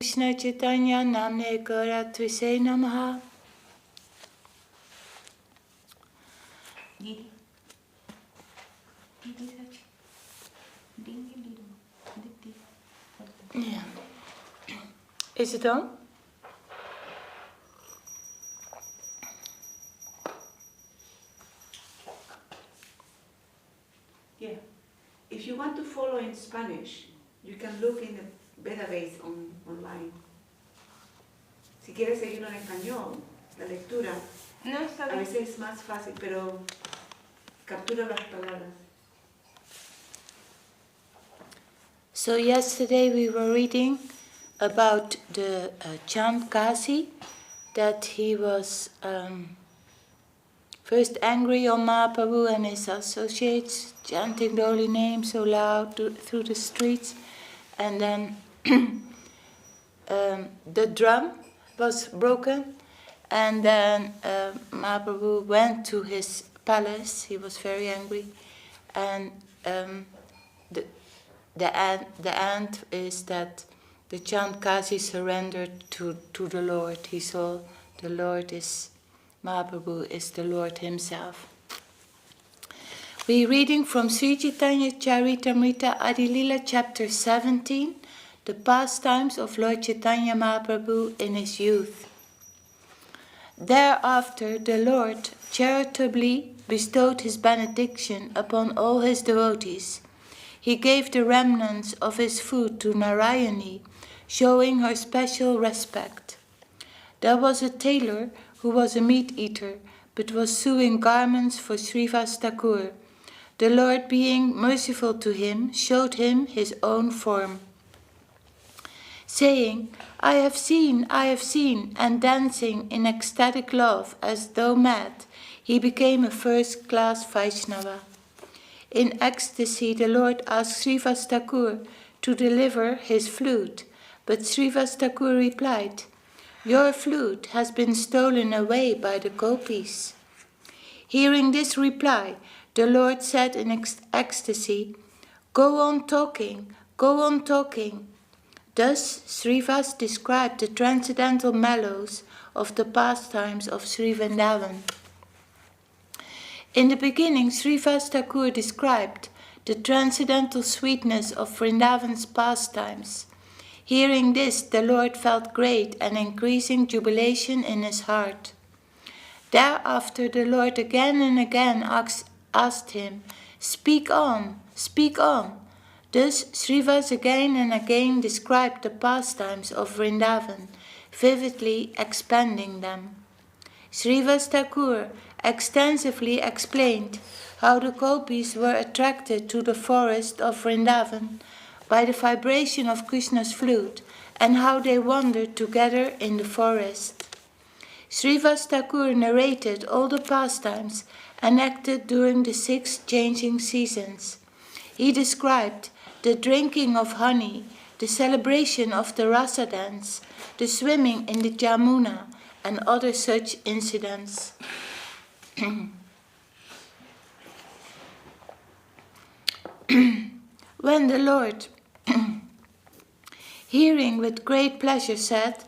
Krishna Chaitanya Namne Gauratvise Namaha. Yeah. Is it on? Yeah. If you want to follow in Spanish, you can look in the database online. Si quieres seguirlo en español, la lectura, No, está bien. a veces es más fácil, pero captura las palabras. So yesterday we were reading about the chant Kasi, that he was first angry on Mahaprabhu and his associates, chanting the holy name so loud through the streets, and then the drum was broken, and then Mahaprabhu went to his palace. He was very angry, and the end is that the chant Kasi surrendered to the Lord. He saw the Lord is, Mahaprabhu is the Lord himself. We're reading from Sri Chaitanya Charitamrita Adilila chapter 17, the pastimes of Lord Chaitanya Mahaprabhu in his youth. Thereafter the Lord charitably bestowed his benediction upon all his devotees. He gave the remnants of his food to Narayani, showing her special respect. There was a tailor who was a meat-eater, but was sewing garments for Srivas Thakur. The Lord, being merciful to him, showed him his own form, saying, I have seen, and dancing in ecstatic love as though mad, he became a first-class Vaishnava. In ecstasy, the Lord asked Srivas Thakur to deliver his flute, but Srivas Thakur replied, Your flute has been stolen away by the gopis. Hearing this reply, the Lord said in ecstasy, Go on talking, go on talking. Thus Srivas described the transcendental mellows of the pastimes of Sri Vrindavan. In the beginning, Srivas Thakur described the transcendental sweetness of Vrindavan's pastimes. Hearing this, the Lord felt great and increasing jubilation in his heart. Thereafter, the Lord again and again asked him, Speak on, speak on. Thus, Srivas again and again described the pastimes of Vrindavan, vividly expanding them. Srivas Thakur extensively explained how the gopis were attracted to the forest of Vrindavan by the vibration of Krishna's flute, and how they wandered together in the forest. Srivas Thakur narrated all the pastimes enacted during the 6 changing seasons. He described the drinking of honey, the celebration of the rasa dance, the swimming in the Jamuna, and other such incidents. When the Lord, hearing with great pleasure, said,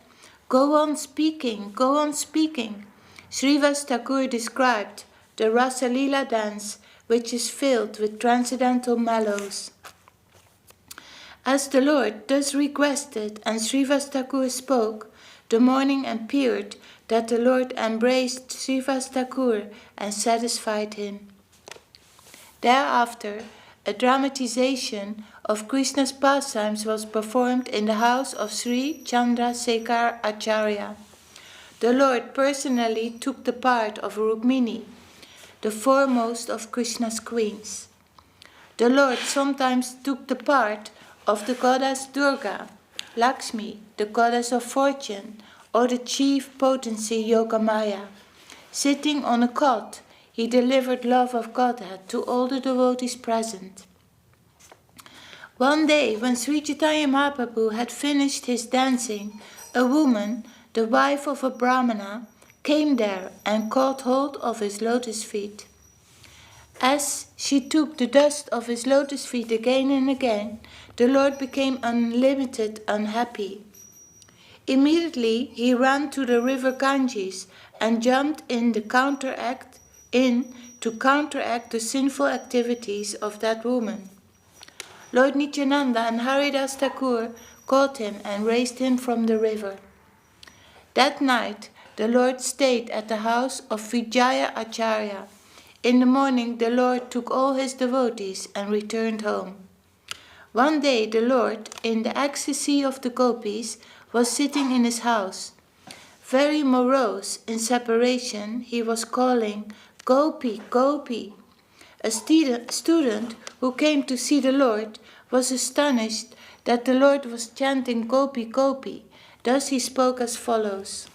Go on speaking, go on speaking, Srivas Thakur described the Rasa Leela dance, which is filled with transcendental mellows. As the Lord thus requested and Srivas Thakur spoke, the morning appeared that the Lord embraced Srivas Thakur and satisfied him. Thereafter, a dramatization of Krishna's pastimes was performed in the house of Sri Chandrasekhar Acharya. The Lord personally took the part of Rukmini, the foremost of Krishna's queens. The Lord sometimes took the part of the goddess Durga, Lakshmi, the goddess of fortune, or the chief potency Yogamaya. Sitting on a cot, he delivered love of Godhead to all the devotees present. One day, when Sri Chaitanya Mahaprabhu had finished his dancing, a woman, the wife of a Brahmana, came there and caught hold of his lotus feet. As she took the dust of his lotus feet again and again, the Lord became unlimited unhappy. Immediately he ran to the river Ganges and jumped in to counteract the sinful activities of that woman. Lord Nityananda and Haridas Thakur caught him and raised him from the river. That night the Lord stayed at the house of Vijaya Acharya. In the morning the Lord took all his devotees and returned home. One day the Lord, in the ecstasy of the gopis, was sitting in his house. Very morose in separation, he was calling, "Gopi, Gopi." A student who came to see the Lord was astonished that the Lord was chanting Gopi, Gopi. Thus he spoke as follows.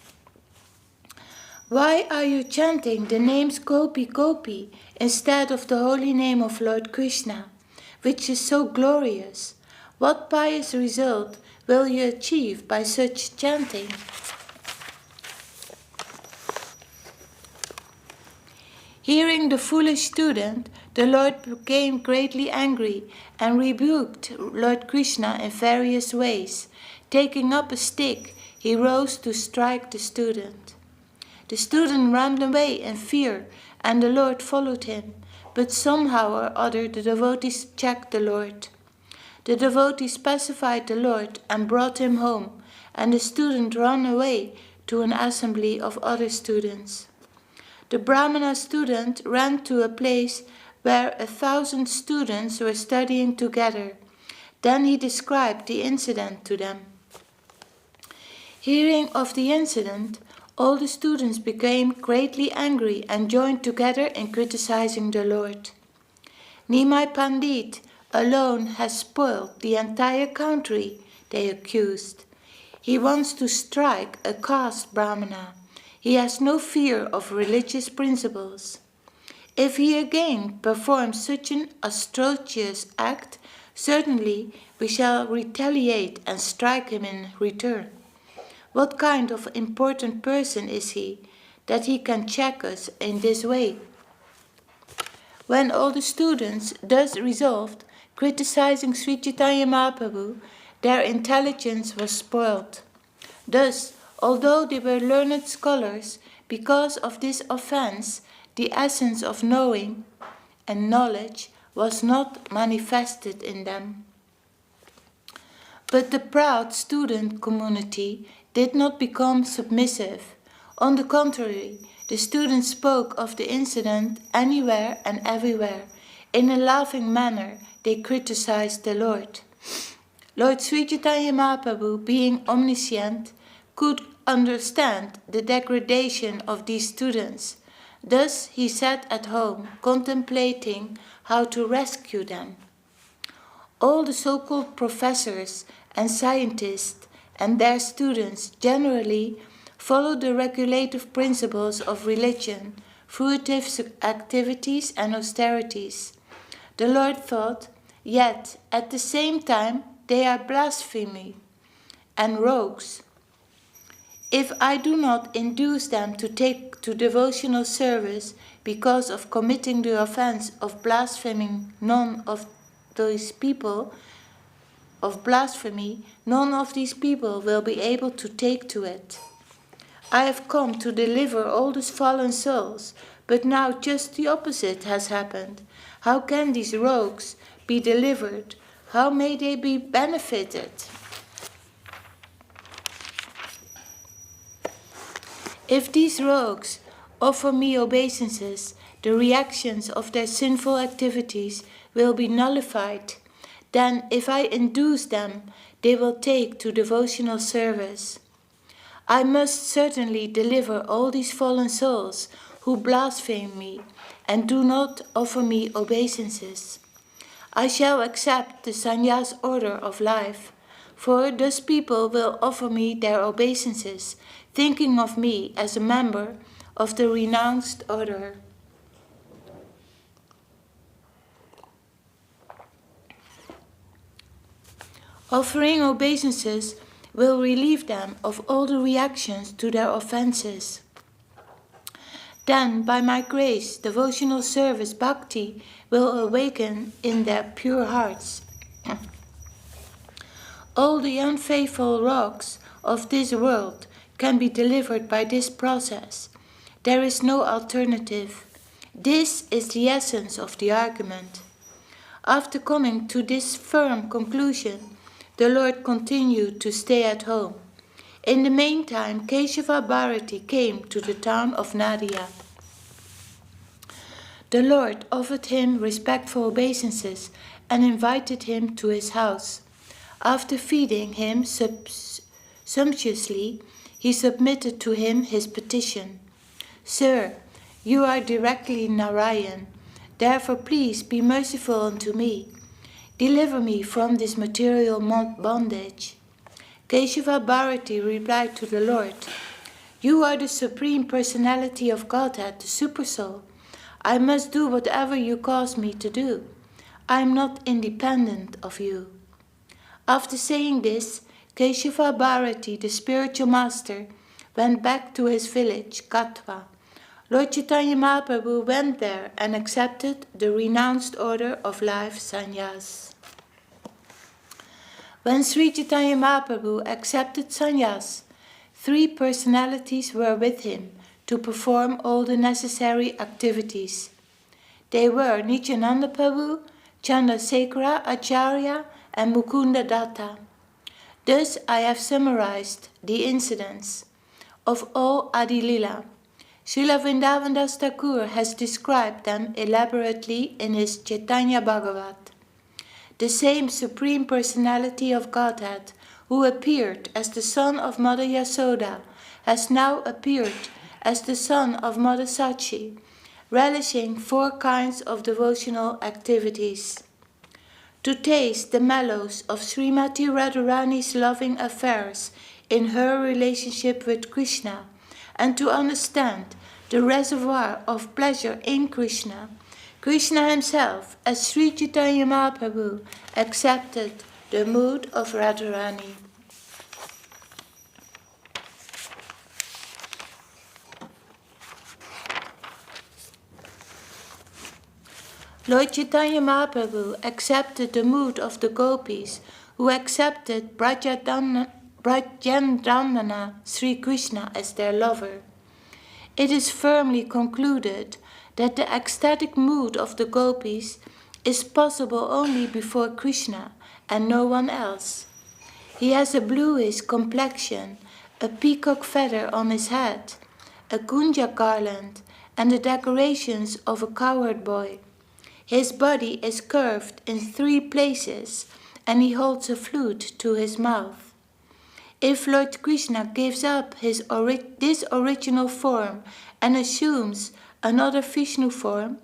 "Why are you chanting the names Gopi, Gopi instead of the holy name of Lord Krishna, which is so glorious? What pious result will you achieve by such chanting?" Hearing the foolish student, the Lord became greatly angry and rebuked Lord Krishna in various ways. Taking up a stick, he rose to strike the student. The student ran away in fear, and the Lord followed him. But somehow or other the devotees checked the Lord. The devotees pacified the Lord and brought him home, and the student ran away to an assembly of other students. The Brahmana student ran to a place where 1,000 students were studying together. Then he described the incident to them. Hearing of the incident, all the students became greatly angry and joined together in criticizing the Lord. "Nimai Pandit alone has spoiled the entire country," they accused. "He wants to strike a caste Brahmana. He has no fear of religious principles. If he again performs such an atrocious act, certainly we shall retaliate and strike him in return. What kind of important person is he, that he can check us in this way?" When all the students thus resolved, criticizing Sri Chaitanya Mahaprabhu, their intelligence was spoiled. Thus, although they were learned scholars, because of this offense, the essence of knowing and knowledge was not manifested in them. But the proud student community did not become submissive. On the contrary, the students spoke of the incident anywhere and everywhere. In a laughing manner, they criticized the Lord. Lord Sri Chaitanya Mahaprabhu, being omniscient, could understand the degradation of these students. Thus he sat at home, contemplating how to rescue them. All the so-called professors and scientists and their students generally follow the regulative principles of religion, fruitive activities and austerities. The Lord thought, yet at the same time they are blasphemy and rogues. If I do not induce them to take to devotional service because of committing the offense of blaspheming none of these people will be able to take to it. I have come to deliver all these fallen souls, but now just the opposite has happened. How can these rogues be delivered? How may they be benefited? If these rogues offer me obeisances, the reactions of their sinful activities will be nullified. Then, if I induce them, they will take to devotional service. I must certainly deliver all these fallen souls who blaspheme me and do not offer me obeisances. I shall accept the sannyas order of life, for thus people will offer me their obeisances, thinking of me as a member of the renounced order. Offering obeisances will relieve them of all the reactions to their offenses. Then, by my grace, devotional service, bhakti, will awaken in their pure hearts. All the unfaithful rogues of this world can be delivered by this process. There is no alternative. This is the essence of the argument. After coming to this firm conclusion, the Lord continued to stay at home. In the meantime, Keshava Bharati came to the town of Nadia. The Lord offered him respectful obeisances and invited him to his house. After feeding him sumptuously, he submitted to him his petition. Sir, you are directly Narayan, therefore please be merciful unto me. Deliver me from this material bondage. Keshava Bharati replied to the Lord, You are the Supreme Personality of Godhead, the Supersoul. I must do whatever you cause me to do. I am not independent of you. After saying this, Keshava Bharati, the spiritual master, went back to his village, Katwa. Lord Chaitanya Mahaprabhu went there and accepted the renounced order of life sannyas. When Sri Chaitanya Mahaprabhu accepted sannyas, 3 personalities were with him to perform all the necessary activities. They were Nityananda Prabhu, Chandrasekhara Acharya, and Mukunda Datta. Thus I have summarized the incidents of all Adi Lila. Srila Vrindavan Das Thakur has described them elaborately in his Chaitanya Bhagavat. The same Supreme Personality of Godhead, who appeared as the son of Mother Yasoda, has now appeared as the son of Mother Sachi, relishing 4 kinds of devotional activities. To taste the mellows of Srimati Radharani's loving affairs in her relationship with Krishna, and to understand the reservoir of pleasure in Krishna, Krishna himself, as Sri Chaitanya Mahaprabhu, accepted the mood of Radharani. Lord Chaitanya Mahaprabhu accepted the mood of the gopis who accepted Brajendrandana Sri Krishna as their lover. It is firmly concluded that the ecstatic mood of the gopis is possible only before Krishna and no one else. He has a bluish complexion, a peacock feather on his head, a kunja garland, and the decorations of a cowherd boy. His body is curved in 3 places, and he holds a flute to his mouth. If Lord Krishna gives up this original form and assumes another Vishnu form,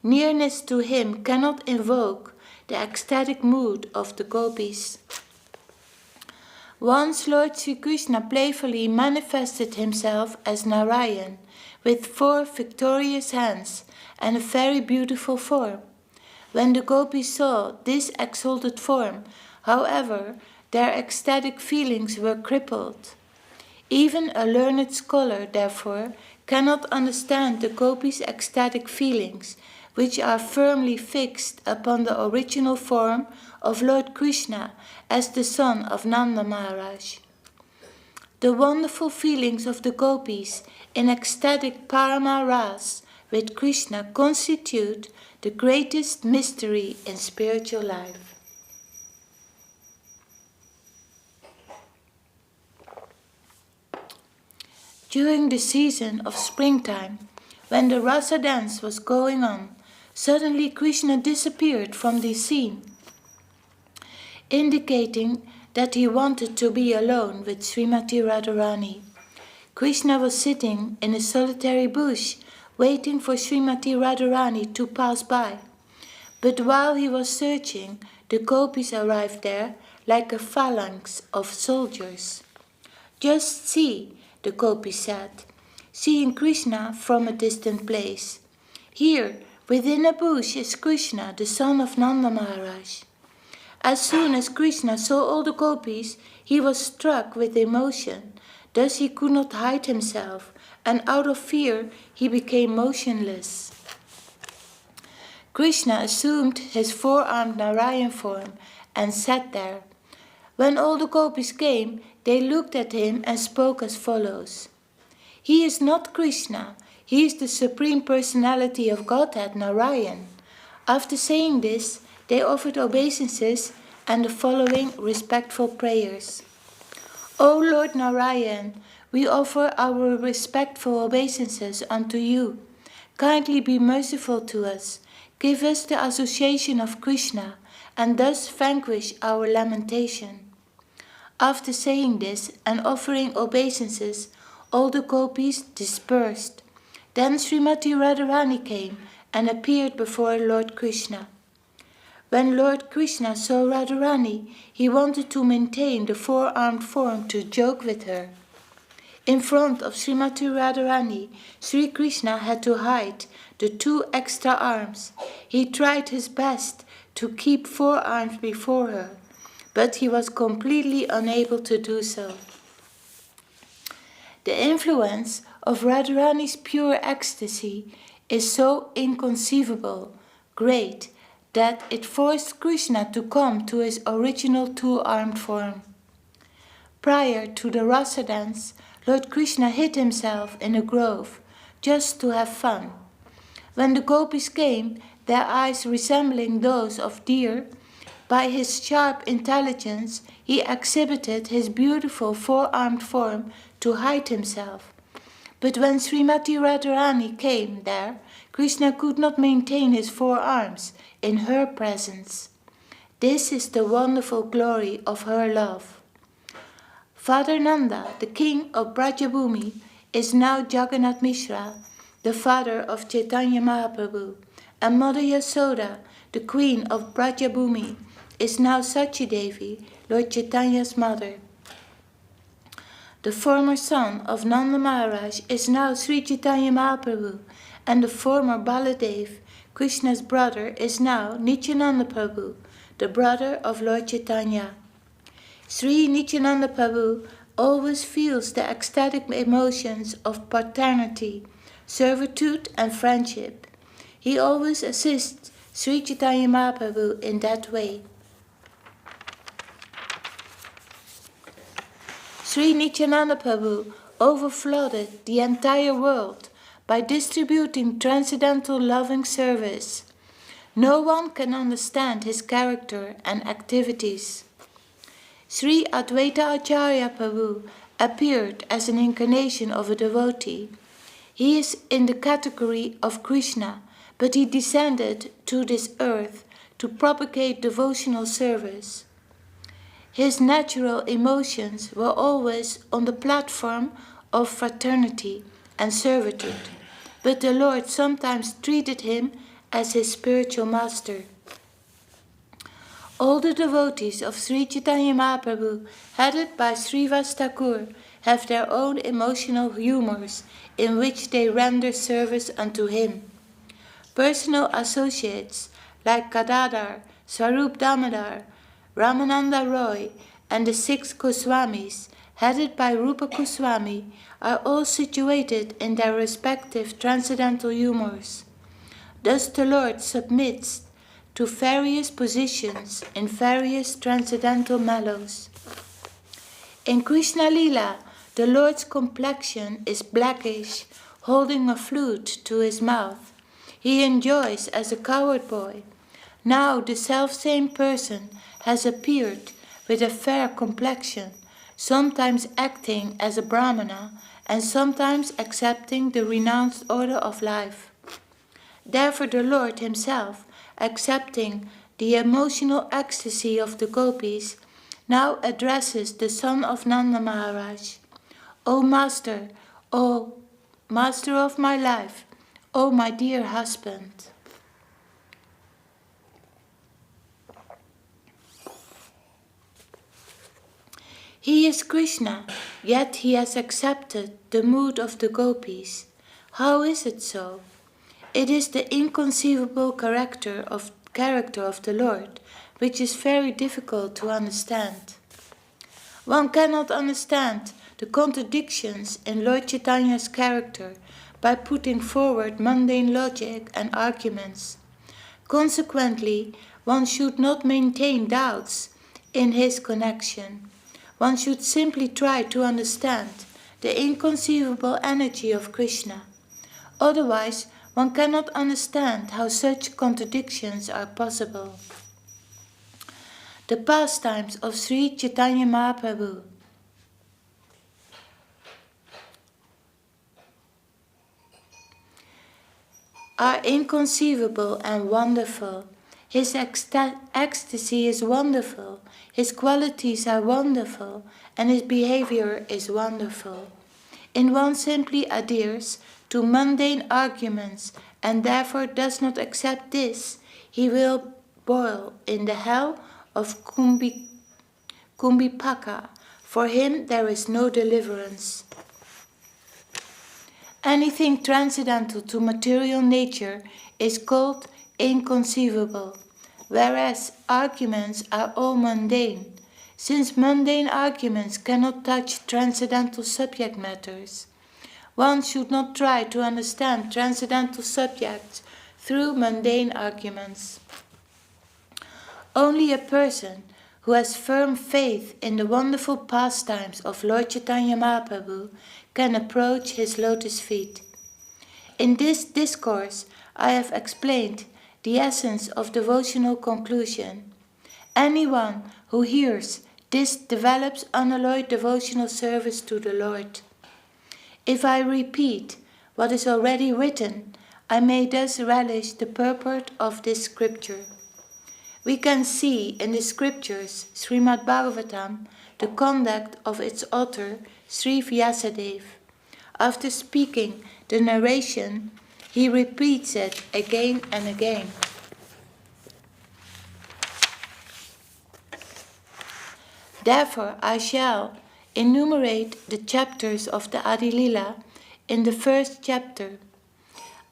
nearness to him cannot invoke the ecstatic mood of the gopis. Once Lord Sri Krishna playfully manifested himself as Narayan with 4 victorious hands and a very beautiful form. When the gopis saw this exalted form, however, their ecstatic feelings were crippled. Even a learned scholar, therefore, cannot understand the gopis' ecstatic feelings, which are firmly fixed upon the original form of Lord Krishna as the son of Nanda Maharaj. The wonderful feelings of the gopis in ecstatic Parama Ras with Krishna constitute the greatest mystery in spiritual life. During the season of springtime, when the rasa dance was going on, suddenly Krishna disappeared from the scene, indicating that he wanted to be alone with Srimati Radharani. Krishna was sitting in a solitary bush, waiting for Srimati Radharani to pass by. But while he was searching, the gopis arrived there like a phalanx of soldiers. "Just see," the gopis said, seeing Krishna from a distant place. "Here, within a bush, is Krishna, the son of Nanda Maharaj." As soon as Krishna saw all the gopis, he was struck with emotion. Thus he could not hide himself, and out of fear he became motionless. Krishna assumed his 4-armed Narayan form and sat there. When all the gopis came, they looked at him and spoke as follows. He is not Krishna, he is the Supreme Personality of Godhead, Narayan. After saying this, they offered obeisances and the following respectful prayers. O Lord Narayan, we offer our respectful obeisances unto you. Kindly be merciful to us. Give us the association of Krishna, and thus vanquish our lamentation. After saying this and offering obeisances, all the gopis dispersed. Then Srimati Radharani came and appeared before Lord Krishna. When Lord Krishna saw Radharani, he wanted to maintain the four-armed form to joke with her. In front of Srimati Radharani, Sri Krishna had to hide the two extra arms. He tried his best to keep four arms before her, but he was completely unable to do so. The influence of Radharani's pure ecstasy is so inconceivable, great, that it forced Krishna to come to his original two-armed form. Prior to the rasa dance, Lord Krishna hid himself in a grove, just to have fun. When the gopis came, their eyes resembling those of deer, by his sharp intelligence he exhibited his beautiful four-armed form to hide himself. But when Srimati Radharani came there, Krishna could not maintain his four arms in her presence. This is the wonderful glory of her love. Father Nanda, the king of Brajabhumi, is now Jagannath Mishra, the father of Chaitanya Mahaprabhu, and Mother Yasoda, the queen of Brajabhumi, is now Sachi Devi, Lord Chaitanya's mother. The former son of Nanda Maharaj is now Sri Chaitanya Mahaprabhu, and the former Baladev, Krishna's brother, is now Nityananda Prabhu, the brother of Lord Chaitanya. Sri Nityananda Prabhu always feels the ecstatic emotions of paternity, servitude and friendship. He always assists Sri Chaitanya Mahaprabhu in that way. Sri Nityananda Prabhu overflooded the entire world by distributing transcendental loving service. No one can understand his character and activities. Sri Advaita Acharya Prabhu appeared as an incarnation of a devotee. He is in the category of Krishna, but he descended to this earth to propagate devotional service. His natural emotions were always on the platform of fraternity and servitude, but the Lord sometimes treated him as his spiritual master. All the devotees of Sri Chaitanya Mahaprabhu, headed by Srivas Thakur, have their own emotional humors in which they render service unto him. Personal associates like Kadadhar, Swarup Damodar, Ramananda Roy, and the 6 Goswamis, headed by Rupa Goswami, are all situated in their respective transcendental humors. Thus the Lord submits to various positions in various transcendental mellows. In Krishna Lila, the Lord's complexion is blackish, holding a flute to his mouth. He enjoys as a cowherd boy. Now the selfsame person has appeared with a fair complexion, sometimes acting as a Brahmana and sometimes accepting the renounced order of life. Therefore the Lord himself, accepting the emotional ecstasy of the gopis, now addresses the son of Nanda Maharaj. O Master, O Master of my life, O my dear husband. He is Krishna, yet he has accepted the mood of the gopis. How is it so? It is the inconceivable character of the Lord, which is very difficult to understand. One cannot understand the contradictions in Lord Chaitanya's character by putting forward mundane logic and arguments. Consequently, one should not maintain doubts in his connection. One should simply try to understand the inconceivable energy of Krishna. Otherwise, one cannot understand how such contradictions are possible. The pastimes of Sri Chaitanya Mahaprabhu. Are inconceivable and wonderful. His ecstasy is wonderful, his qualities are wonderful, and his behavior is wonderful. And one simply adheres to mundane arguments and therefore does not accept this, he will boil in the hell of Kumbhipaka. For him there is no deliverance. Anything transcendental to material nature is called inconceivable, whereas arguments are all mundane, since mundane arguments cannot touch transcendental subject matters. One should not try to understand transcendental subjects through mundane arguments. Only a person who has firm faith in the wonderful pastimes of Lord Chaitanya Mahaprabhu can approach his lotus feet. In this discourse, I have explained the essence of devotional conclusion. Anyone who hears this develops unalloyed devotional service to the Lord. If I repeat what is already written, I may thus relish the purport of this scripture. We can see in the scriptures, Srimad Bhagavatam, the conduct of its author, Sri Vyasadeva. After speaking the narration, he repeats it again and again. Therefore, I shall enumerate the chapters of the Adilila in the first chapter.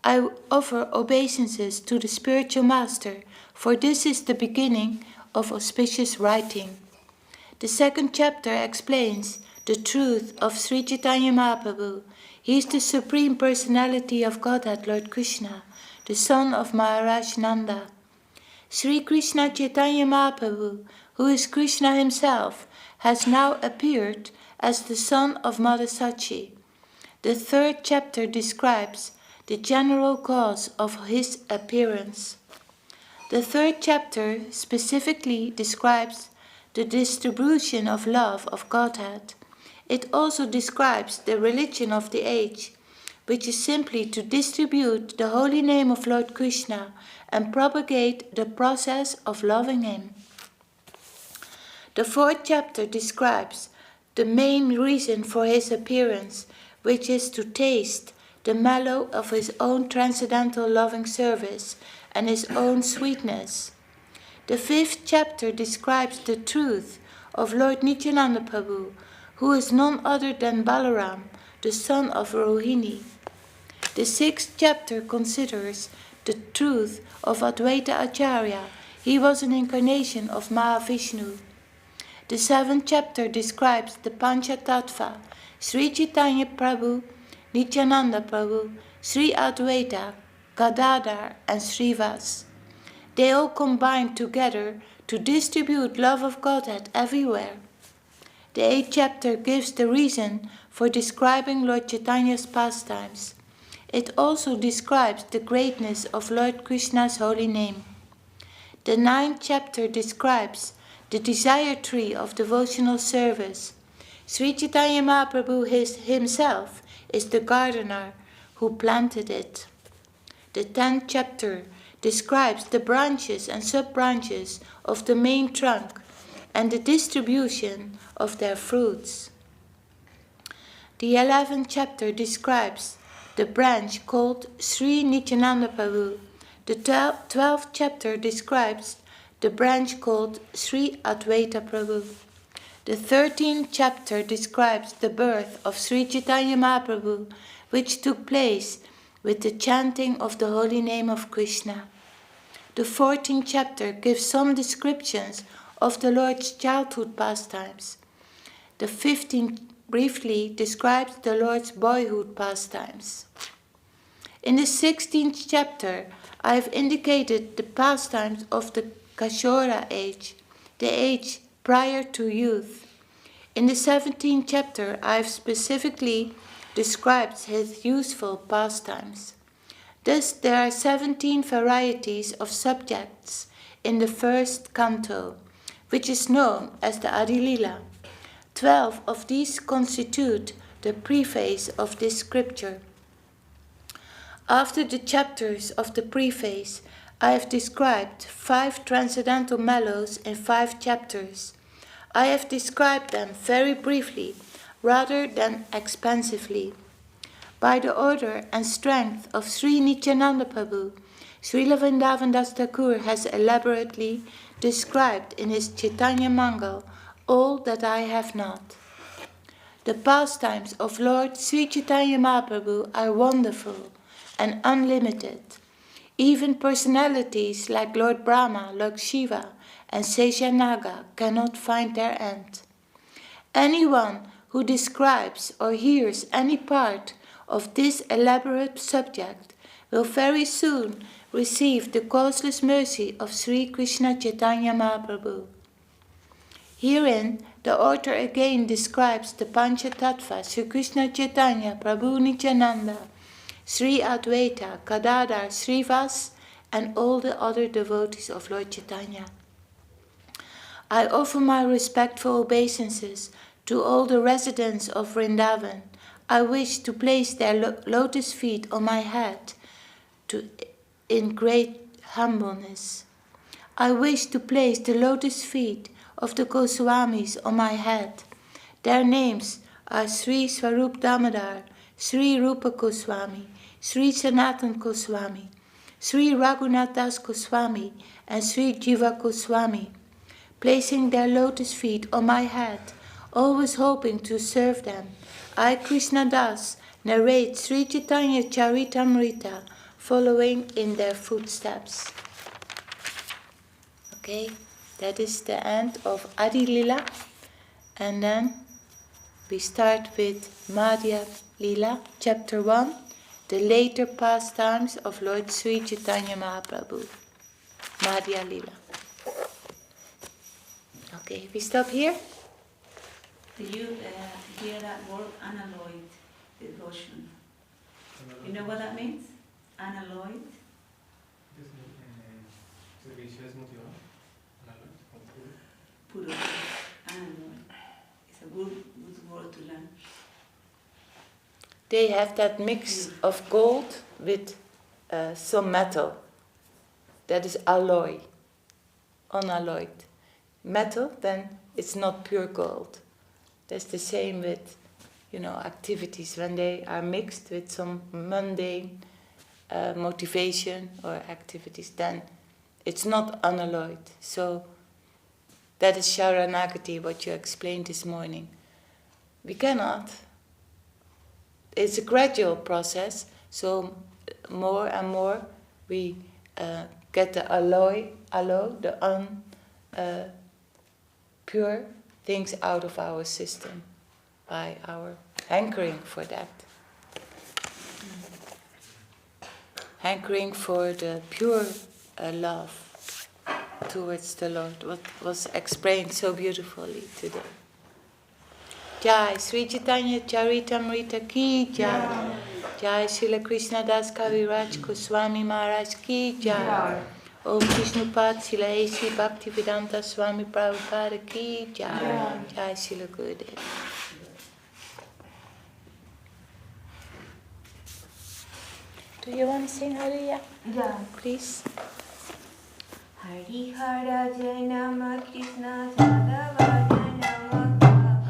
I offer obeisances to the spiritual master, for this is the beginning of auspicious writing. The second chapter explains the truth of Sri Chaitanya Mahaprabhu. He is the Supreme Personality of Godhead, Lord Krishna, the son of Maharaj Nanda. Sri Krishna Chaitanya Mahaprabhu, who is Krishna himself, has now appeared as the son of Mother Sachi. The third chapter describes the general cause of his appearance. The third chapter specifically describes the distribution of love of Godhead. It also describes the religion of the age, which is simply to distribute the holy name of Lord Krishna and propagate the process of loving him. The fourth chapter describes the main reason for his appearance, which is to taste the mellow of his own transcendental loving service and his own sweetness. The fifth chapter describes the truth of Lord Nityananda Prabhu, who is none other than Balaram, the son of Rohini. The sixth chapter considers the truth of Advaita Acharya. He was an incarnation of Mahavishnu. The seventh chapter describes the Panchatattva, Sri Chaitanya Prabhu, Nityananda Prabhu, Sri Advaita, Gadadhar, and Srivas. They all combine together to distribute love of Godhead everywhere. The eighth chapter gives the reason for describing Lord Chaitanya's pastimes. It also describes the greatness of Lord Krishna's holy name. The ninth chapter describes the desire tree of devotional service. Sri Chaitanya Mahaprabhu himself is the gardener who planted it. The 10th chapter describes the branches and sub-branches of the main trunk and the distribution of their fruits. The 11th chapter describes the branch called Sri Nityananda Prabhu. The 12th chapter describes the branch called Sri Advaita Prabhu. The 13th chapter describes the birth of Sri Chaitanya Mahaprabhu, which took place with the chanting of the holy name of Krishna. The 14th chapter gives some descriptions of the Lord's childhood pastimes. The 15th briefly describes the Lord's boyhood pastimes. In the 16th chapter, I have indicated the pastimes of the Kashora age, the age prior to youth. In the 17th chapter, I have specifically described his youthful pastimes. Thus, there are 17 varieties of subjects in the first canto, which is known as the Adilila. 12 of these constitute the preface of this scripture. After the chapters of the preface, I have described 5 transcendental mellows in 5 chapters. I have described them very briefly, rather than expansively. By the order and strength of Sri Nityananda Prabhu, Srila Vrindavan Das Thakur has elaborately described in his Chaitanya Mangal all that I have not. The pastimes of Lord Sri Chaitanya Mahaprabhu are wonderful and unlimited. Even personalities like Lord Brahma, Lord Shiva, and Seshanaga cannot find their end. Anyone who describes or hears any part of this elaborate subject will very soon receive the causeless mercy of Sri Krishna Chaitanya Mahaprabhu. Herein, the author again describes the Panchatattva, Sri Krishna Chaitanya, Prabhu Nityananda, Sri Advaita, Gadadhar, Srivas, and all the other devotees of Lord Chaitanya. I offer my respectful obeisances to all the residents of Vrindavan. I wish to place their lotus feet on my head in great humbleness. I wish to place the lotus feet of the Goswamis on my head. Their names are Sri Swarup Damodar, Sri Rupa Goswami, Sri Sanatan Goswami, Sri Raghunath Das Goswami, and Sri Jiva Goswami. Placing their lotus feet on my head, always hoping to serve them, I, Krishna Das, narrate Sri Chaitanya Charitamrita, following in their footsteps. Okay, that is the end of Adi Lila, and then we start with Madhya Lila, chapter 1, the later pastimes of Lord Sri Chaitanya Mahaprabhu. Madhya Lila. Okay, we stop here. Do you hear that word, unalloyed devotion? You know what that means? Unalloyed? Puro. Unalloyed. It's a good word to learn. They have that mix of gold with some metal. That is alloy, unalloyed. Metal, then it's not pure gold. That's the same with, activities when they are mixed with some mundane motivation or activities. Then it's not unalloyed. So that is Sharanagati, what you explained this morning. We cannot. It's a gradual process. So more and more we get the alloy, the pure things out of our system by our hankering for that. Hankering for the pure love towards the Lord, what was explained so beautifully today. Jai Sri Chaitanya Charitamrita ki Jai. Jai Srila Krishna Das Kaviraj Goswami Maharaj ki Jai. Om Vishnupad Sila A.C. Bhaktivedanta Swami Prabhupada ki Jai. Jai Sila Gurudev. Do you want to sing Hallelujah? Yeah. Please. Hari Hara Jai Nama Krishna Sadavaya Nama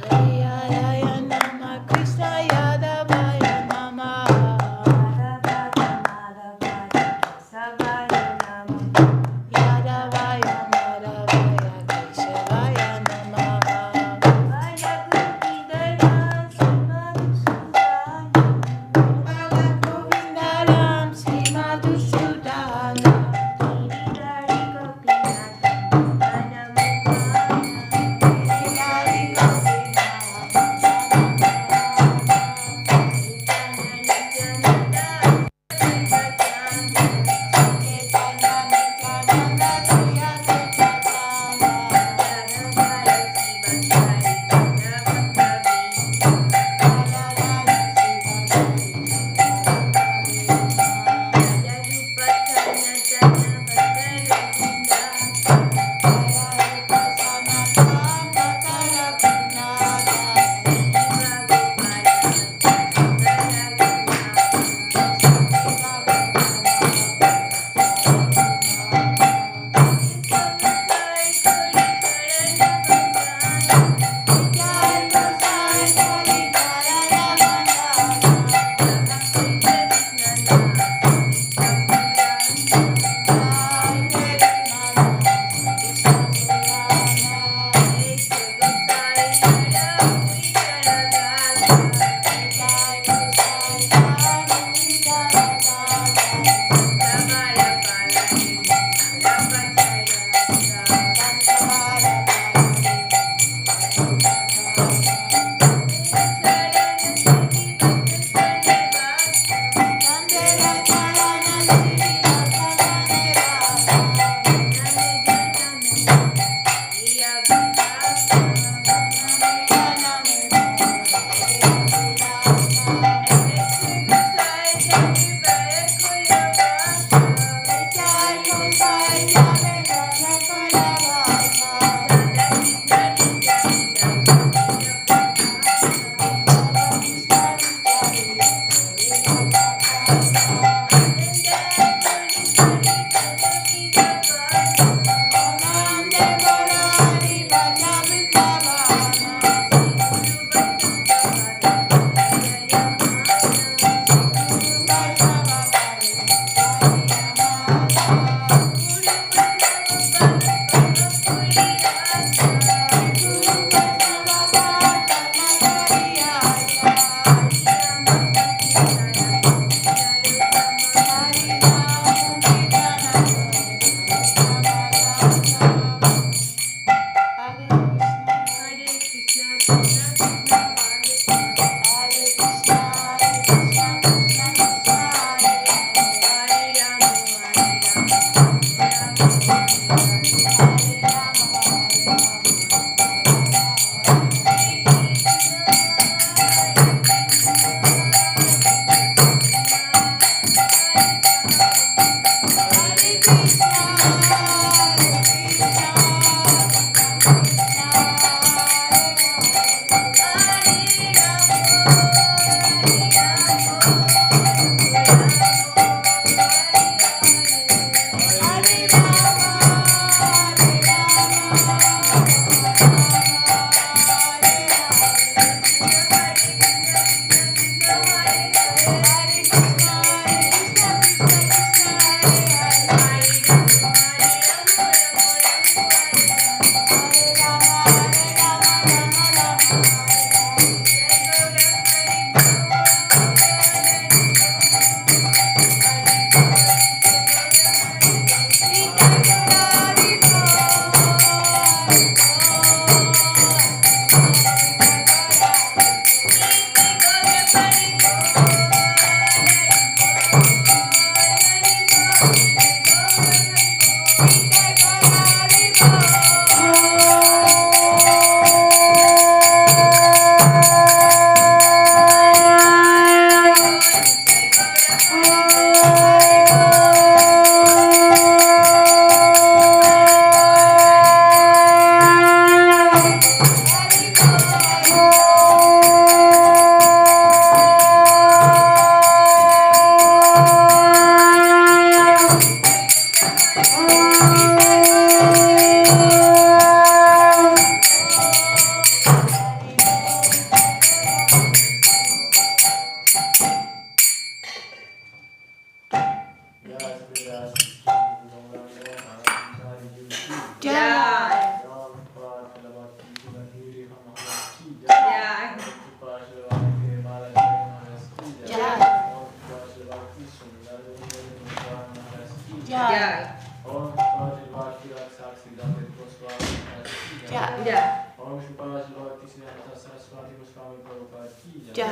Hari Hara Nama Krishna Yadavaya Nama. Madhavaya Madhavaya Kesavaya Nama Yadavaya Madhavaya Keshavaya Nama. Vaya Gopidharam Srimadhusudana Bala Govindaram Sri Madhusudana. Giridhari Gopinatham Vanamukana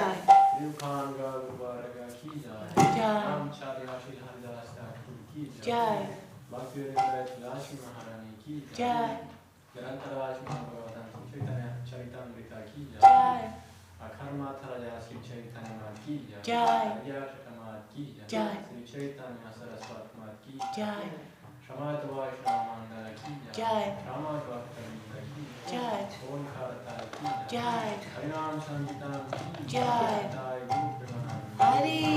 Jai. Nilkanga Varga ki jai. Jai. Ramcharya Shri Haridas Thakur ki jai. Jai. Bhakti Vinod Lakshmi Maharani ki jai. Jai. Grantharaj Mahabharatan Chaitanya Charitamrita ki jai. Jai. Akarmatharaya Sri Chaitanya ki jai. Jai. Aryashatamat ki jai. Jai. Sri Chaitanya Saraswatmat ki Jai. Shamat Vaishnava Mandala ki Jai. jai. Shamat Bhaktavinda ki Jai. Om Karata ki Jai. Harinam Sangitam ki Jai. Jai Guru Premanand Hari